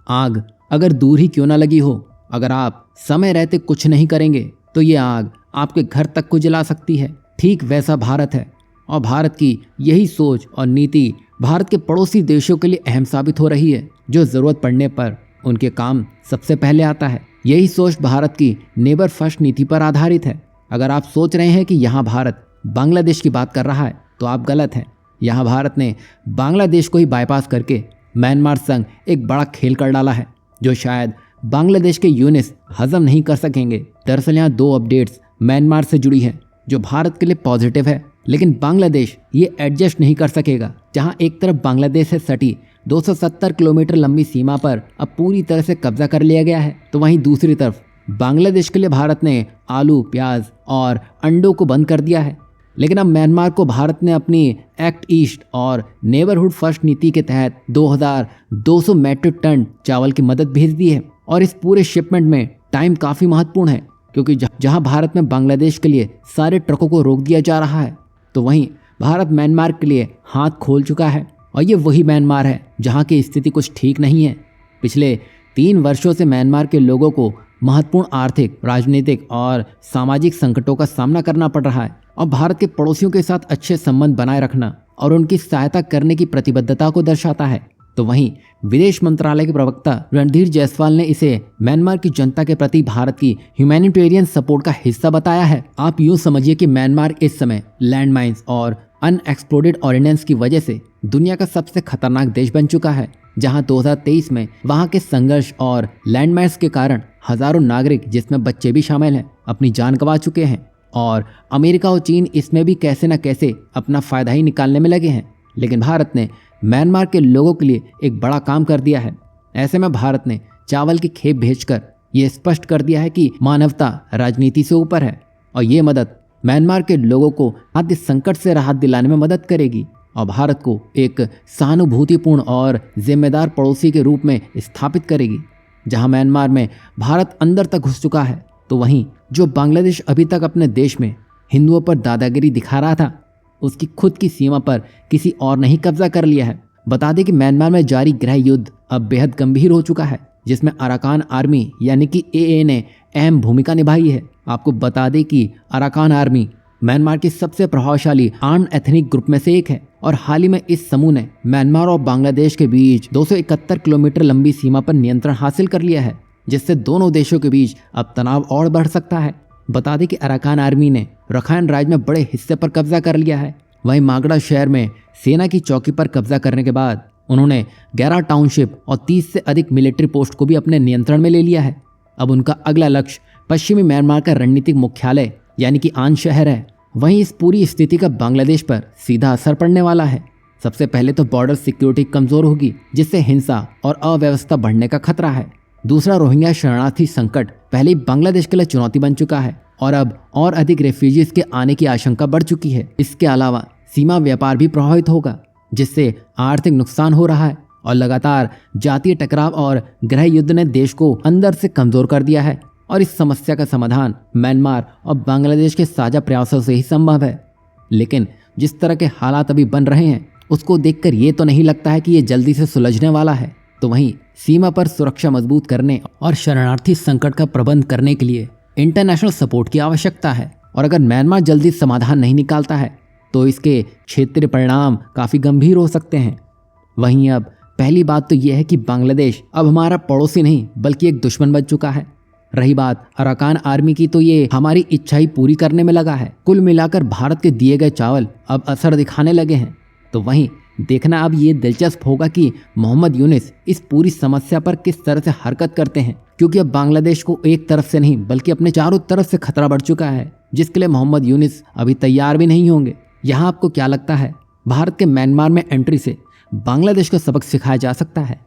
आग अगर दूर ही क्यों ना लगी हो, अगर आप समय रहते कुछ नहीं करेंगे तो ये आग आपके घर तक को जला सकती है। ठीक वैसा भारत है, और भारत की यही सोच और नीति भारत के पड़ोसी देशों के लिए अहम साबित हो रही है, जो ज़रूरत पड़ने पर उनके काम सबसे पहले आता है। यही सोच भारत की नेबर फर्स्ट नीति पर आधारित है। अगर आप सोच रहे हैं कि यहाँ भारत बांग्लादेश की बात कर रहा है तो आप गलत हैं। यहाँ भारत ने बांग्लादेश को ही बाईपास करके म्यांमार संग एक बड़ा खेल कर डाला है, जो शायद बांग्लादेश के यूनिस हजम नहीं कर सकेंगे। दरअसल यहाँ 2 अपडेट्स म्यांमार से जुड़ी हैं जो भारत के लिए पॉजिटिव है, लेकिन बांग्लादेश ये एडजस्ट नहीं कर सकेगा। जहाँ एक तरफ बांग्लादेश से सटी 270 किलोमीटर लंबी सीमा पर अब पूरी तरह से कब्जा कर लिया गया है, तो वहीं दूसरी तरफ बांग्लादेश के लिए भारत ने आलू, प्याज और अंडों को बंद कर दिया है। लेकिन अब म्यांमार को भारत ने अपनी एक्ट ईस्ट और नेबरहुड फर्स्ट नीति के तहत 2200 मैट्रिक टन चावल की मदद भेज दी है। और इस पूरे शिपमेंट में टाइम काफ़ी महत्वपूर्ण है, क्योंकि जहां भारत में बांग्लादेश के लिए सारे ट्रकों को रोक दिया जा रहा है, तो वहीं भारत म्यांमार के लिए हाथ खोल चुका है। और ये वही म्यांमार है जहां की स्थिति कुछ ठीक नहीं है। पिछले 3 वर्षों से म्यांमार के लोगों को महत्वपूर्ण आर्थिक, राजनीतिक और सामाजिक संकटों का सामना करना पड़ रहा है। और भारत के पड़ोसियों के साथ अच्छे संबंध बनाए रखना और उनकी सहायता करने की प्रतिबद्धता को दर्शाता है। तो वहीं विदेश मंत्रालय के प्रवक्ता रणधीर जायसवाल ने इसे म्यांमार की जनता के प्रति भारत की ह्यूमैनिटेरियन सपोर्ट का हिस्सा बताया है। आप यूँ समझिए कि म्यांमार इस समय लैंडमाइंस और अनएक्सप्लोडेड ऑर्डिनेंस की वजह से दुनिया का सबसे खतरनाक देश बन चुका है, जहां 2023 में वहां के संघर्ष और लैंडमाइंस के कारण हजारों नागरिक, जिसमें बच्चे भी शामिल हैं, अपनी जान गंवा चुके हैं। और अमेरिका और चीन इसमें भी कैसे न कैसे अपना फ़ायदा ही निकालने में लगे हैं। लेकिन भारत ने म्यांमार के लोगों के लिए एक बड़ा काम कर दिया है। ऐसे में भारत ने चावल की खेप भेजकर ये स्पष्ट कर दिया है कि मानवता राजनीति से ऊपर है, और ये मदद म्यांमार के लोगों को खाद्य संकट से राहत दिलाने में मदद करेगी और भारत को एक सहानुभूतिपूर्ण और जिम्मेदार पड़ोसी के रूप में स्थापित करेगी। जहां म्यांमार में भारत अंदर तक घुस चुका है, तो वहीं जो बांग्लादेश अभी तक अपने देश में हिंदुओं पर दादागिरी दिखा रहा था, उसकी खुद की सीमा पर किसी और ने ही कब्जा कर लिया है। बता दें कि म्यांमार में जारी गृह युद्ध अब बेहद गंभीर हो चुका है, जिसमें अराकान आर्मी यानी कि AA ने अहम भूमिका निभाई है। आपको बता दें कि अराकान आर्मी म्यांमार की सबसे प्रभावशाली आर्म्ड एथनिक ग्रुप में से एक है, और हाल ही में इस समूह ने म्यांमार और बांग्लादेश के बीच 271 किलोमीटर लंबी सीमा पर नियंत्रण हासिल कर लिया है, जिससे दोनों देशों के बीच अब तनाव और बढ़ सकता है। बता दें कि अराकान आर्मी ने रखाइन राज्य में बड़े हिस्से पर कब्जा कर लिया है। वहीं मागड़ा शहर में सेना की चौकी पर कब्जा करने के बाद उन्होंने 11 टाउनशिप और 30 से अधिक मिलिट्री पोस्ट को भी अपने नियंत्रण में ले लिया है। अब उनका अगला लक्ष्य पश्चिमी म्यांमार का रणनीतिक मुख्यालय यानी कि आन शहर है। वहीं इस पूरी स्थिति का बांग्लादेश पर सीधा असर पड़ने वाला है। सबसे पहले तो बॉर्डर सिक्योरिटी कमजोर होगी, जिससे हिंसा और अव्यवस्था बढ़ने का खतरा है। दूसरा, रोहिंग्या शरणार्थी संकट पहले ही बांग्लादेश के लिए चुनौती बन चुका है, और अब और अधिक रेफ्यूजीज के आने की आशंका बढ़ चुकी है। इसके अलावा सीमा व्यापार भी प्रभावित होगा, जिससे आर्थिक नुकसान हो रहा है, और लगातार जातीय टकराव और गृह युद्ध ने देश को अंदर से कमजोर कर दिया है। और इस समस्या का समाधान म्यांमार और बांग्लादेश के साझा प्रयासों से ही संभव है। लेकिन जिस तरह के हालात अभी बन रहे हैं, उसको देखकर ये तो नहीं लगता है कि ये जल्दी से सुलझने वाला है। तो वहीं सीमा पर सुरक्षा मजबूत करने और शरणार्थी संकट का प्रबंध करने के लिए इंटरनेशनल सपोर्ट की आवश्यकता है, और अगर म्यांमार जल्दी समाधान नहीं निकालता है तो इसके क्षेत्रीय परिणाम काफ़ी गंभीर हो सकते हैं। वहीं अब पहली बात तो यह है कि बांग्लादेश अब हमारा पड़ोसी नहीं बल्कि एक दुश्मन बन चुका है। रही बात अराकान आर्मी की, तो ये हमारी इच्छा ही पूरी करने में लगा है। कुल मिलाकर भारत के दिए गए चावल अब असर दिखाने लगे हैं। तो वहीं देखना अब ये दिलचस्प होगा कि मोहम्मद यूनिस इस पूरी समस्या पर किस तरह से हरकत करते हैं, क्योंकि अब बांग्लादेश को एक तरफ से नहीं बल्कि अपने चारों तरफ से खतरा बढ़ चुका है, जिसके लिए मोहम्मद यूनिस अभी तैयार भी नहीं होंगे। यहाँ आपको क्या लगता है, भारत के म्यांमार में एंट्री से बांग्लादेश को सबक सिखाया जा सकता है?